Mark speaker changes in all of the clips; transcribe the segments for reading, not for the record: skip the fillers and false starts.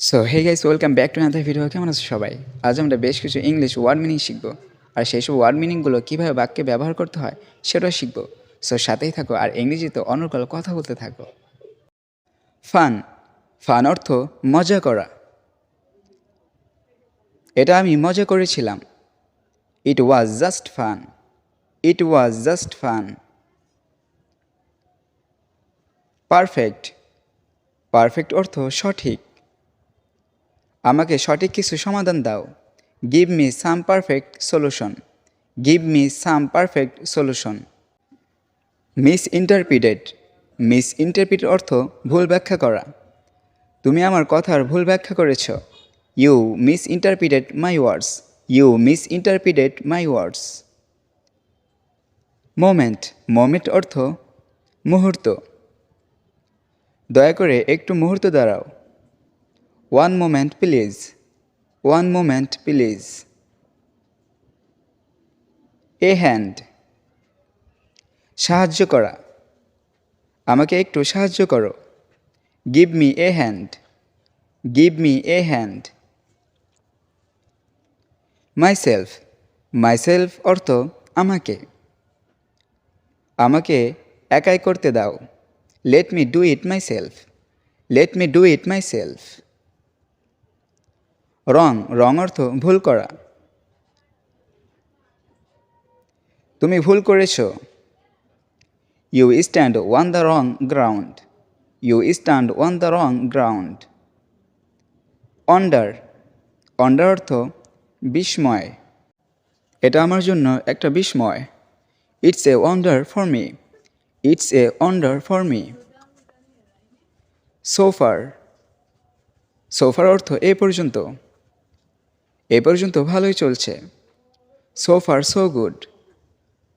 Speaker 1: So hey guys, welcome back to another video. কেমন আছো সবাই? আজ আমরা বেশ কিছু ইংলিশ ওয়ার্ড মিনিং শিখব, আর সেই সব ওয়ার্ড মিনিংগুলো কীভাবে বাক্যে ব্যবহার করতে হয় সেটাও শিখব। সো সাথেই থাকো আর ইংরেজিতে অনর্গল কথা বলতে থাকো। ফান। ফান অর্থ মজা করা। এটা আমি মজা করেছিলাম। It was just fun. It was just fun. Perfect. Perfect অর্থ সঠিক। আমাকে সঠিক কিছু সমাধান দাও। Give me some perfect solution. Give me some perfect solution. Misinterpreted. Misinterpret অর্থ ভুল ব্যাখ্যা করা। তুমি আমার কথার ভুল ব্যাখ্যা করেছ। You misinterpreted my words. You misinterpreted my words. Moment. Moment অর্থ মুহূর্ত। দয়া করে একটু মুহূর্ত দাঁড়াও। One moment please. One moment please. A hand. সাহায্য করা। আমাকে একটু সাহায্য করো। Give me a hand. Give me a hand. Myself. Myself অর্থ আমাকে। আমাকে একাই করতে দাও। Let me do it myself. Let me do it myself. Wrong. Wrong অর্থ ভুল করা। তুমি ভুল করেছ। You stand on the wrong ground. You stand on the wrong ground. Wonder. Wonder অর্থ বিস্ময়। এটা আমার জন্য একটা বিস্ময়। It's a wonder for me. It's a wonder for me. So far. So far অর্থ এ পর্যন্ত। এ পর্যন্ত ভালোই চলছে। So far so good.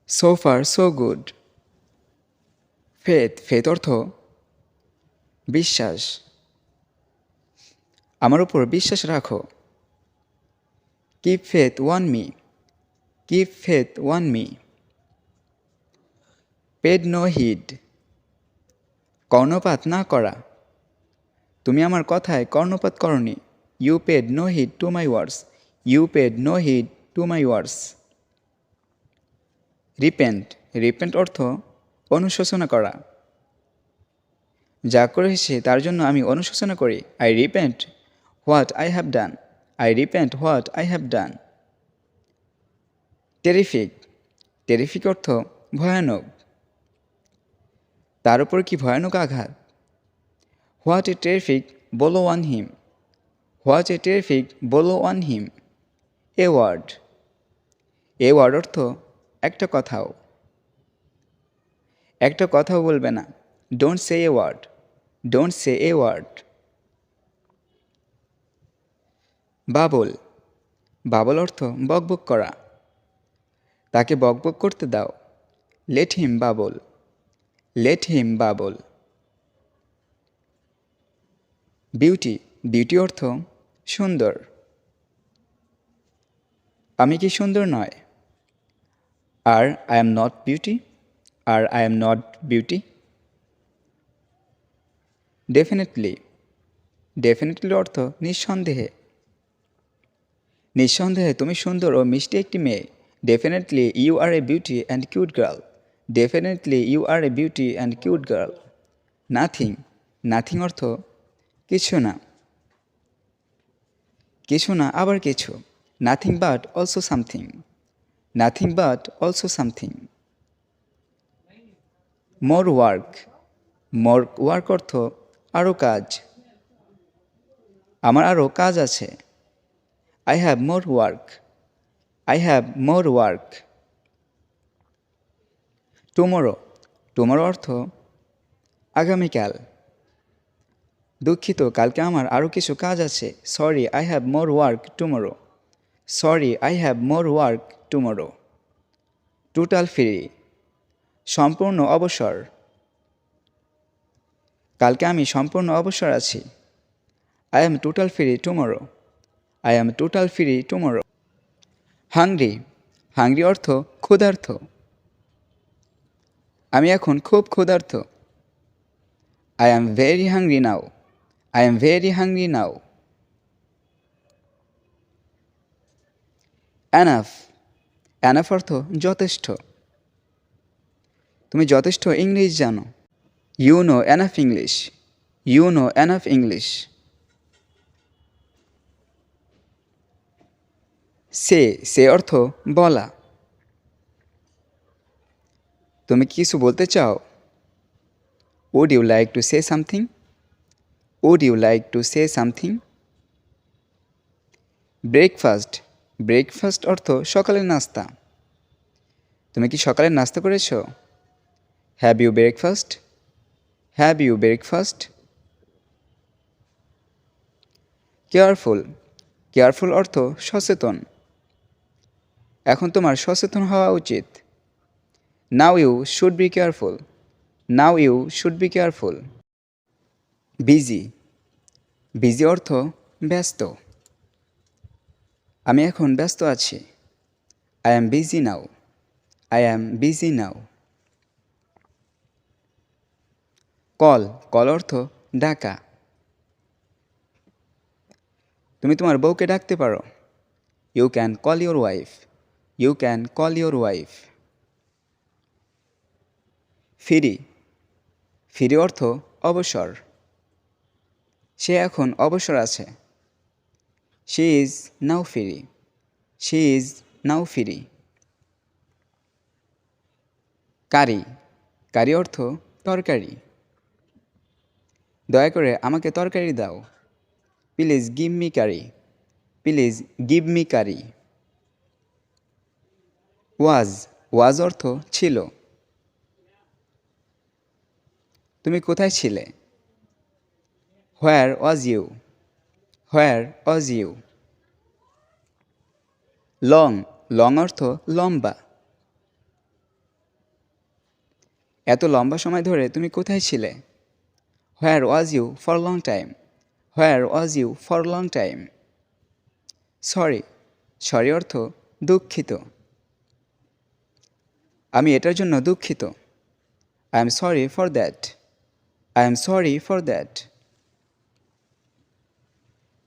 Speaker 1: So far so good. Faith. Faith অর্থ বিশ্বাস। আমার উপর বিশ্বাস রাখো। Keep faith on me. Keep faith on me. Paid no heed. কর্ণপাত না করা। তুমি আমার কথায় কর্ণপাত করনি। You paid no heed to my words. You paid no heed to my words. Repent. Repent অর্থ অনুশোচনা করা। যা করেছি তার জন্য আমি অনুশোচনা করি। I repent what I have done. I repent what I have done. Terrific. Terrific অর্থ ভয়ানক। তার উপর কি ভয়ানক আঘাত। What a terrific blow on him. What a terrific blow on him. A word. A word অর্থ একটা কথাও। একটা কথাও বলবে না। Don't say a word. Don't say a word. Babble. Babble অর্থ বকবক করা। তাকে বকবক করতে দাও। Let him babble. Let him bubble. Beauty. Beauty অর্থ সুন্দর। আমি কি সুন্দর নয়। Are I am not beauty. Are I am not beauty. Definitely. Definitely অর্থ নিঃসন্দেহে। নিঃসন্দেহে তুমি সুন্দর ও মিষ্টি একটি মেয়ে। Definitely you are a beauty and cute girl. Definitely you are a beauty and cute girl. Nothing. Nothing অর্থ কিছু না। কিছু না আবার কিছু। Nothing but also something. Nothing but also something. More work. More work অর্থ আরও কাজ। আমার আরও কাজ আছে। I have more work. I have more work. Tomorrow. Tomorrow অর্থ আগামীকাল। দুঃখিত, কালকে আমার আরও কিছু কাজ আছে। Sorry, I have more work tomorrow. Sorry, I have more work tomorrow. Total free. সম্পূর্ণ অবসর। কালকে আমি সম্পূর্ণ অবসর আছি। I am total free tomorrow. I am total free tomorrow. Hungry. Hungry অর্থ ক্ষুধার্ত। আমি এখন খুব ক্ষুধার্ত। I am very hungry now. I am very hungry now. Enough, enough অর্থ যথেষ্ট। তুমি যথেষ্ট ইংলিশ জানো। You know enough English, you know enough English. Say, say অর্থ বলা। তুমি কিছু বলতে চাও? Would you like to say something, would you like to say something. Breakfast, breakfast অর্থ সকালের নাস্তা। তুমি কি সকালের নাস্তা করেছো? Have you breakfast, have you breakfast. Careful, careful অর্থ সচেতন। এখন তোমার সচেতন হওয়া উচিত। Now you should be careful, now you should be careful. Busy, busy অর্থ ব্যস্ত। আমি এখন ব্যস্ত আছি। I am busy now, I am busy now. Call, call অর্থ ডাকা। তুমি তোমার বউকে ডাকতে পারো। You can call your wife, you can call your wife. Free, free অর্থ অবসর। সে এখন অবসর আছে। She is now free, she is now free. Curry, curry অর্থ তরকারি। দয়া করে আমাকে তরকারি দাও। Please give me curry, please give me curry. Was, was অর্থ ছিল। তুমি কোথায় ছিলে? Where was you, where was you. Long, long অর্থ লম্বা। এত লম্বা সময় ধরে তুমি কোথায় ছিলে? Where was you for long time, where was you for long time. Sorry, sorry অর্থ দুঃখিত। আমি এটার জন্য দুঃখিত। I am sorry for that, I am sorry for that.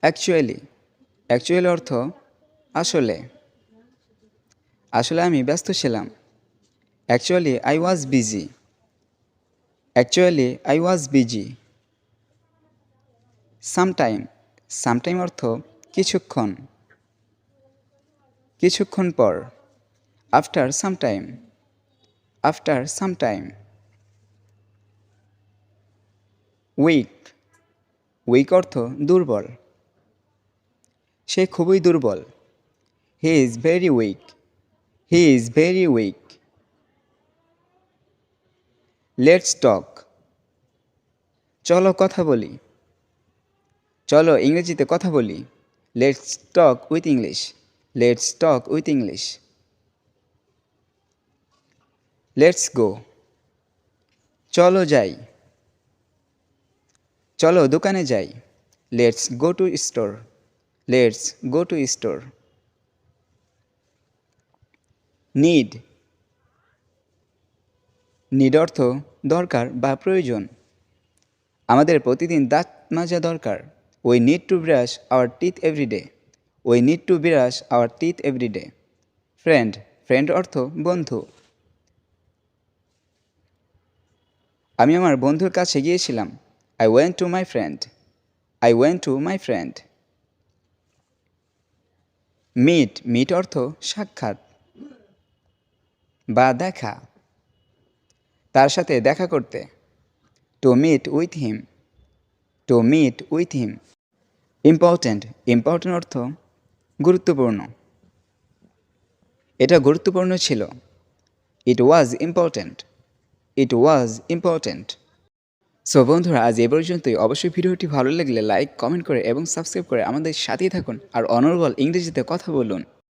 Speaker 1: Actually, actually অর্থ আসলে। আসলে আমি ব্যস্ত ছিলাম। Actually I was busy, actually I was busy. Sometime, sometime অর্থ কিছুক্ষণ, কিছুক্ষণ পর। After some time, after some time. Weak, weak অর্থ দুর্বল। সে খুবই দুর্বল। He is very weak, he is very weak. Let's talk, চলো কথা বলি। চলো ইংরেজিতে কথা বলি। Let's talk with English, let's talk with English. Let's go, চলো যাই। চলো দোকানে যাই। Let's go to store, let's go to store. Need, need অর্থ দরকার বা প্রয়োজন। আমাদের প্রতিদিন দাঁত মাজা দরকার। We need to brush our teeth everyday, we need to brush our teeth everyday. Friend, friend অর্থ বন্ধু। আমি আমার বন্ধুর কাছে গিয়েছিলাম। I went to my friend, I went to my friend. Meet, meet অর্থ সাক্ষাৎ বা দেখা। তার সাথে দেখা করতে। To meet with him, to meet with him. Important, important অর্থ গুরুত্বপূর্ণ। এটা গুরুত্বপূর্ণ ছিল। It was important, it was important. So বন্ধুরা, আজ এ পর্যন্তই। অবশ্যই ভিডিওটি ভালো লাগলে লাইক, কমেন্ট করে এবং সাবস্ক্রাইব করে আমাদের সাথেই থাকুন আর অনর্গল ইংরেজিতে কথা বলুন।